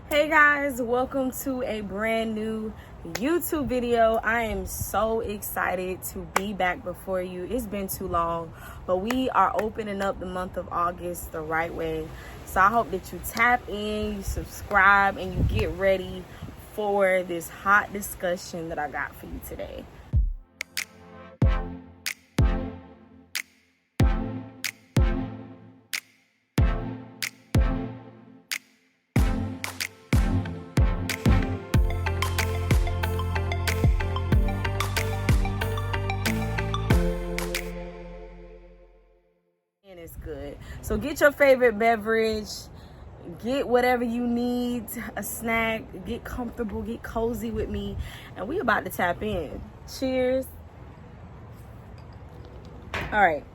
Hey guys, welcome to a brand new YouTube video. I am so excited to be back before you. It's been too long, but we are opening up the month of August the right way. So I hope that you tap in, you subscribe, and you get ready for this hot discussion that I got for you today. And it's good. So get your favorite beverage, get whatever you need, a snack, get comfortable, get cozy with me, and we about to tap in. Cheers. All right,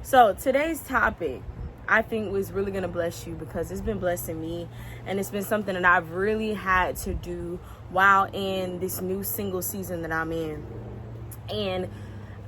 so today's topic I think was really gonna bless you because it's been blessing me, and it's been something that I've really had to do while in this new single season that I'm in. And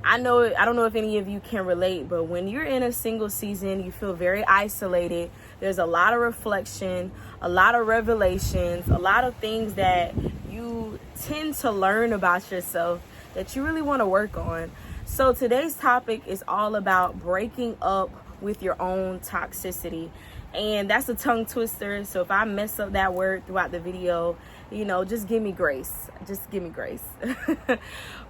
I don't know if any of you can relate, but when you're in a single season, you feel very isolated. There's a lot of reflection, a lot of revelations, a lot of things that you tend to learn about yourself that you really want to work on. So today's topic is all about breaking up with your own toxicity. And that's a tongue twister. So if I mess up that word throughout the video, just give me grace. Just give me grace.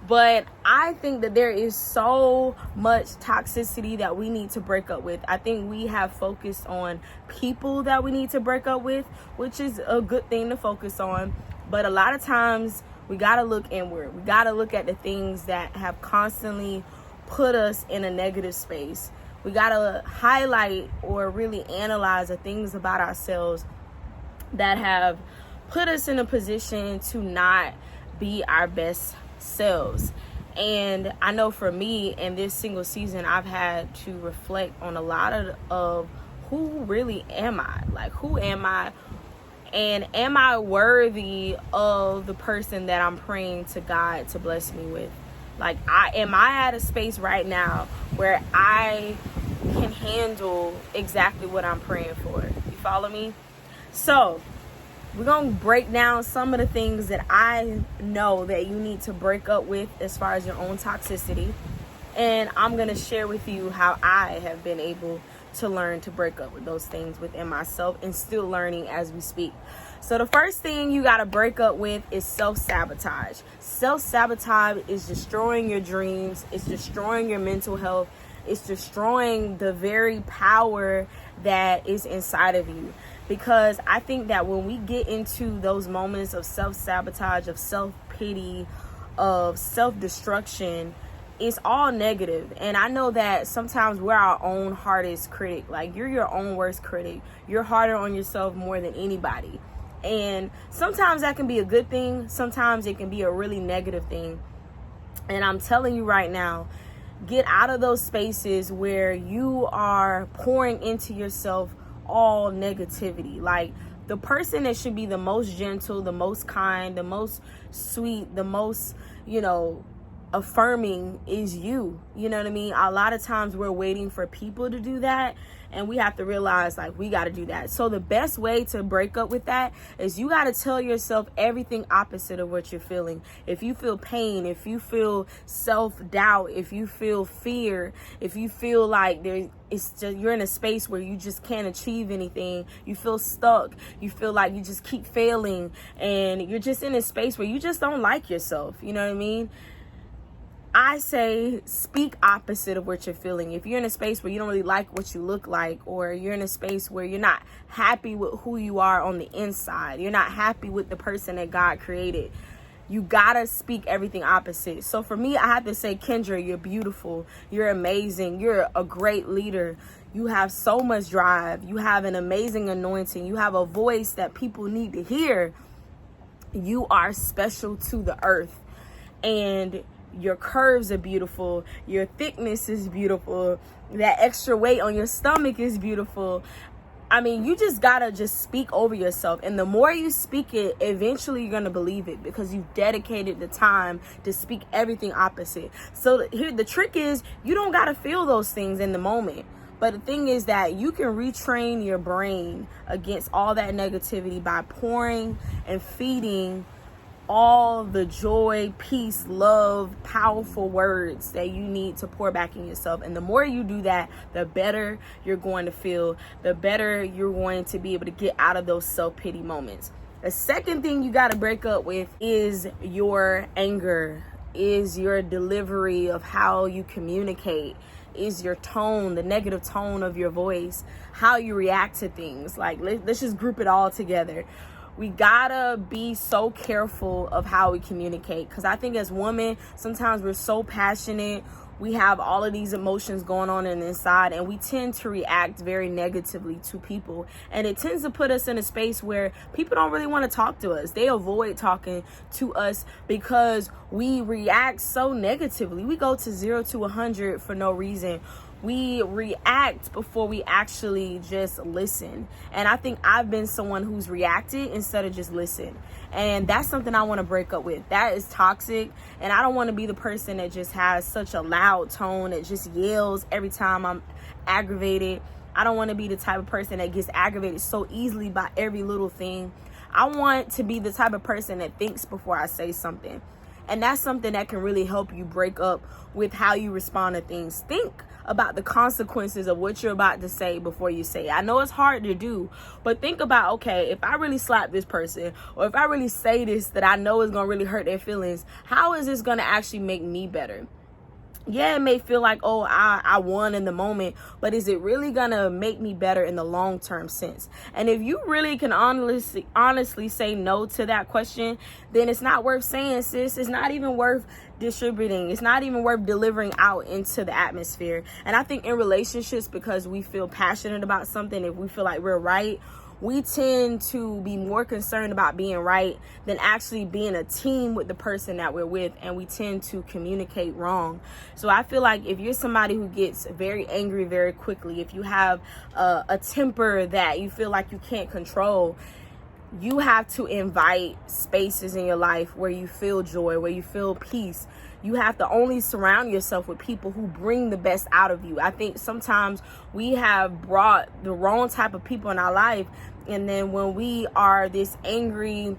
But I think that there is so much toxicity that we need to break up with. I think we have focused on people that we need to break up with, which is a good thing to focus on. But a lot of times we got to look inward. We got to look at the things that have constantly put us in a negative space. We got to highlight or really analyze the things about ourselves that have put us in a position to not be our best selves. And I know for me in this single season, I've had to reflect on a lot of who really am I? Like, who am I? And am I worthy of the person that I'm praying to God to bless me with? Like, am I at a space right now where I can handle exactly what I'm praying for? You follow me? So we're going to break down some of the things that I know that you need to break up with as far as your own toxicity. And I'm going to share with you how I have been able to learn to break up with those things within myself and still learning as we speak. So the first thing you got to break up with is self-sabotage. Self-sabotage is destroying your dreams. It's destroying your mental health. It's destroying the very power that is inside of you. Because I think that when we get into those moments of self-sabotage, of self-pity, of self-destruction, it's all negative. And I know that sometimes we're our own hardest critic. Like, you're your own worst critic. You're harder on yourself more than anybody. And sometimes that can be a good thing. Sometimes it can be a really negative thing. And I'm telling you right now, get out of those spaces where you are pouring into yourself all negativity. Like, the person that should be the most gentle, the most kind, the most sweet, the most, affirming is you. You know what I mean? A lot of times we're waiting for people to do that, and we have to realize, like, we got to do that. So the best way to break up with that is you got to tell yourself everything opposite of what you're feeling. If you feel pain, if you feel self-doubt, if you feel fear, if you feel like you're in a space where you just can't achieve anything, you feel stuck, you feel like you just keep failing, and you're just in a space where you just don't like yourself, you know what I mean? I say speak opposite of what you're feeling. If you're in a space where you don't really like what you look like, or you're in a space where you're not happy with who you are on the inside, you're not happy with the person that God created, you gotta speak everything opposite. So for me, I have to say, Kendra, you're beautiful, you're amazing, you're a great leader, you have so much drive, you have an amazing anointing, you have a voice that people need to hear. You are special to the earth, and your curves are beautiful, your thickness is beautiful, that extra weight on your stomach is beautiful. I mean, you just gotta just speak over yourself. And the more you speak it, eventually you're gonna believe it, because you've dedicated the time to speak everything opposite. So here, the trick is, you don't gotta feel those things in the moment, But the thing is that you can retrain your brain against all that negativity by pouring and feeding all the joy, peace, love, powerful words that you need to pour back in yourself. And the more you do that, the better you're going to feel, the better you're going to be able to get out of those self-pity moments. The second thing you got to break up with is your anger, is your delivery of how you communicate, is your tone, the negative tone of your voice, how you react to things. Like, let's just group it all together. We gotta be so careful of how we communicate, because I think as women, sometimes we're so passionate. We have all of these emotions going on in the inside, and we tend to react very negatively to people. And it tends to put us in a space where people don't really want to talk to us. They avoid talking to us because we react so negatively. We go to 0 to 100 for no reason. We react before we actually just listen. And I think I've been someone who's reacted instead of just listen. And that's something I want to break up with. That is toxic. And I don't want to be the person that just has such a loud tone, that just yells every time I'm aggravated. I don't want to be the type of person that gets aggravated so easily by every little thing. I want to be the type of person that thinks before I say something. And that's something that can really help you break up with how you respond to things. Think about the consequences of what you're about to say before you say it. I know it's hard to do, but think about, okay, if I really slap this person, or if I really say this that I know is going to really hurt their feelings, how is this going to actually make me better? Yeah, it may feel like, oh, I won in the moment, but is it really gonna make me better in the long-term sense? And if you really can honestly say no to that question, then it's not worth saying, sis. It's not even worth distributing. It's not even worth delivering out into the atmosphere. And I think in relationships, because we feel passionate about something, if we feel like we're right, we tend to be more concerned about being right than actually being a team with the person that we're with, and we tend to communicate wrong. So I feel like if you're somebody who gets very angry very quickly, if you have a temper that you feel like you can't control, you have to invite spaces in your life where you feel joy, where you feel peace. You have to only surround yourself with people who bring the best out of you. I think sometimes we have brought the wrong type of people in our life, and then when we are this angry,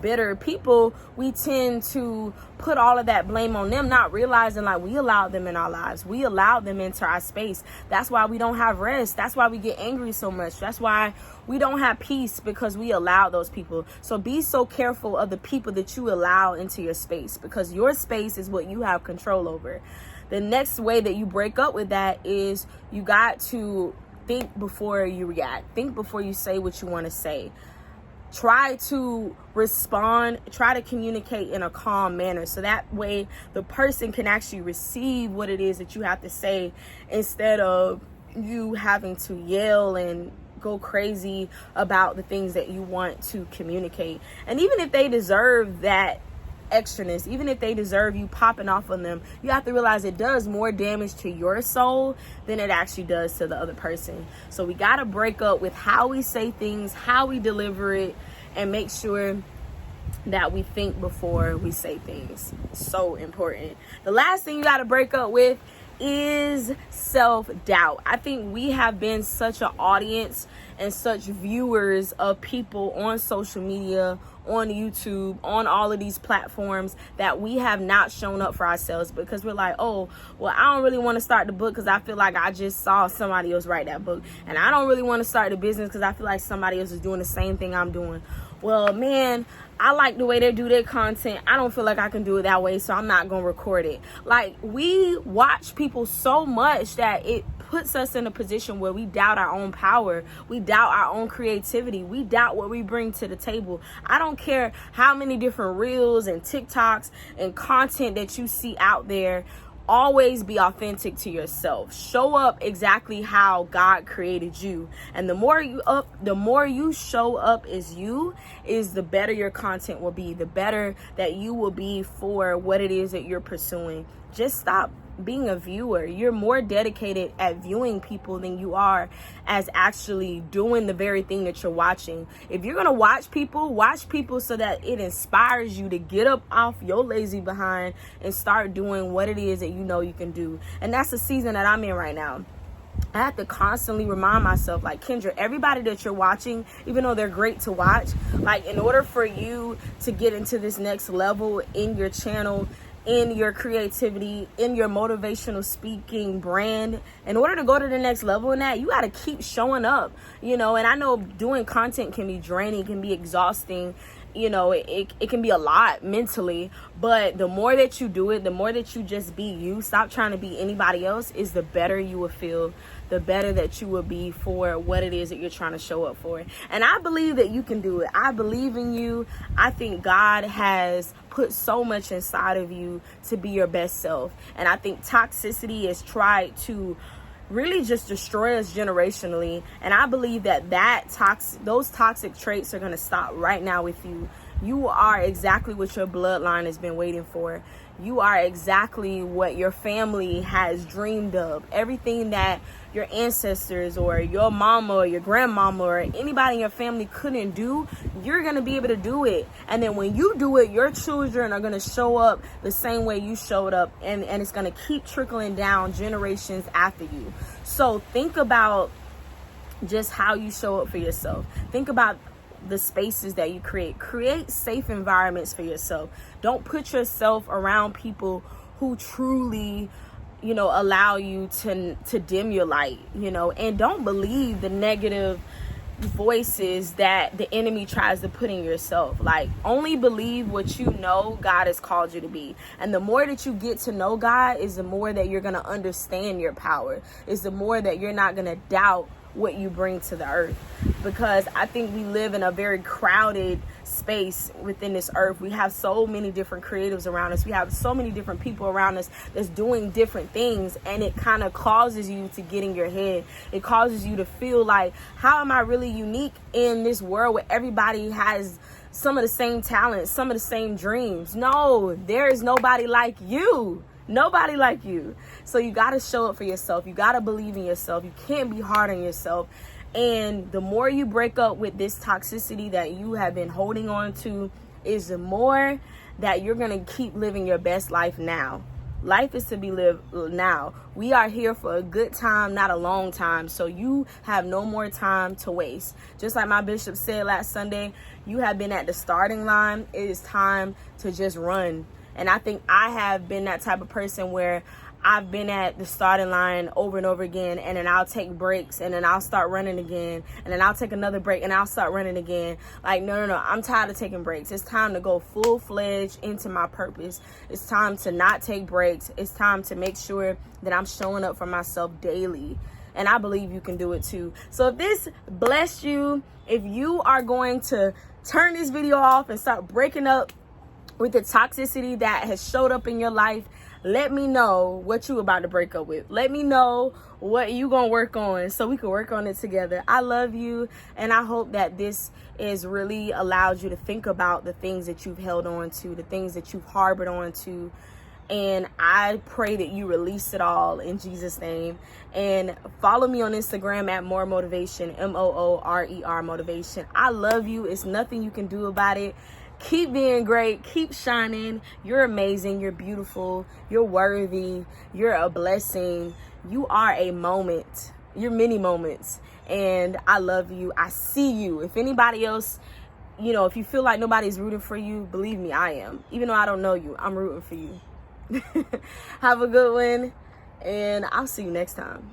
bitter people, we tend to put all of that blame on them, not realizing like we allowed them in our lives. We allowed them into our space. That's why we don't have rest. That's why we get angry so much. That's why we don't have peace, because we allow those people. So be so careful of the people that you allow into your space, because your space is what you have control over. The next way that you break up with that is you got to think before you react. Think before you say what you want to say. Try to respond, try to communicate in a calm manner, so that way the person can actually receive what it is that you have to say, instead of you having to yell and go crazy about the things that you want to communicate. And even if they deserve that extraness, even if they deserve you popping off on them, you have to realize it does more damage to your soul than it actually does to the other person. So we got to break up with how we say things, how we deliver it, and make sure that we think before we say things. So important. The last thing you got to break up with is self-doubt. I think we have been such an audience and such viewers of people on social media, on YouTube, on all of these platforms, that we have not shown up for ourselves, because we're like, oh, well, I don't really want to start the book because I feel like I just saw somebody else write that book. And I don't really want to start the business because I feel like somebody else is doing the same thing I'm doing. Well, man, I like the way they do their content. I don't feel like I can do it that way, so I'm not going to record it. Like, we watch people so much that it puts us in a position where we doubt our own power. We doubt our own creativity. We doubt what we bring to the table. I don't care how many different reels and TikToks and content that you see out there. Always be authentic to yourself. Show up exactly how God created you. And the more you show up as you, is the better your content will be, the better that you will be for what it is that you're pursuing. Just stop being a viewer. You're more dedicated at viewing people than you are as actually doing the very thing that you're watching. If you're gonna watch people so that it inspires you to get up off your lazy behind and start doing what it is that you know you can do. And that's the season that I'm in right now. I have to constantly remind myself, like, Kendra, everybody that you're watching, even though they're great to watch, like, in order for you to get into this next level in your channel, in your creativity, in your motivational speaking brand, in order to go to the next level in that, you got to keep showing up, you know. And I know doing content can be draining, can be exhausting, you know, it can be a lot mentally, but the more that you do it, the more that you just be you, stop trying to be anybody else, is the better you will feel, the better that you will be for what it is that you're trying to show up for. And I believe that you can do it. I believe in you. I think God has put so much inside of you to be your best self. And I think toxicity has tried to really just destroy us generationally, and I believe that those toxic traits are going to stop right now with you. You are exactly what your bloodline has been waiting for. You are exactly what your family has dreamed of. Everything that your ancestors or your mama or your grandmama or anybody in your family couldn't do, you're going to be able to do it. And then when you do it, your children are going to show up the same way you showed up, and it's going to keep trickling down generations after you. So think about just how you show up for yourself. Think about the spaces that you create safe environments for yourself. Don't put yourself around people who truly, you know, allow you to dim your light, you know. And don't believe the negative voices that the enemy tries to put in yourself. Like, only believe what you know God has called you to be. And the more that you get to know God, is the more that you're going to understand your power, is the more that you're not going to doubt what you bring to the earth. Because I think we live in a very crowded space within this earth. We have so many different creatives around us. We have so many different people around us that's doing different things, and it kind of causes you to get in your head. It causes you to feel like, how am I really unique in this world where everybody has some of the same talents, some of the same dreams? No, there is nobody like you. Nobody like you. So you got to show up for yourself. You got to believe in yourself. You can't be hard on yourself. And the more you break up with this toxicity that you have been holding on to, is the more that you're going to keep living your best life now. Life is to be lived now. We are here for a good time, not a long time. So you have no more time to waste. Just like my bishop said last Sunday, you have been at the starting line. It is time to just run. And I think I have been that type of person where I've been at the starting line over and over again, and then I'll take breaks, and then I'll start running again, and then I'll take another break, and I'll start running again. Like, no, I'm tired of taking breaks. It's time to go full-fledged into my purpose. It's time to not take breaks. It's time to make sure that I'm showing up for myself daily. And I believe you can do it too. So if this blessed you, if you are going to turn this video off and start breaking up with the toxicity that has showed up in your life, let me know what you about to break up with. Let me know what you gonna work on so we can work on it together. I love you, and I hope that this is really allowed you to think about the things that you've held on to, the things that you've harbored on to. And I pray that you release it all in Jesus' name. And follow me on Instagram at More Motivation, MOORER Motivation. I love you. It's nothing you can do about it. Keep being great. Keep shining. You're amazing. You're beautiful. You're worthy. You're a blessing. You are a moment. You're many moments. And I love you. I see you. If anybody else, you know, if you feel like nobody's rooting for you, believe me, I am. Even though I don't know you, I'm rooting for you. Have a good one. And I'll see you next time.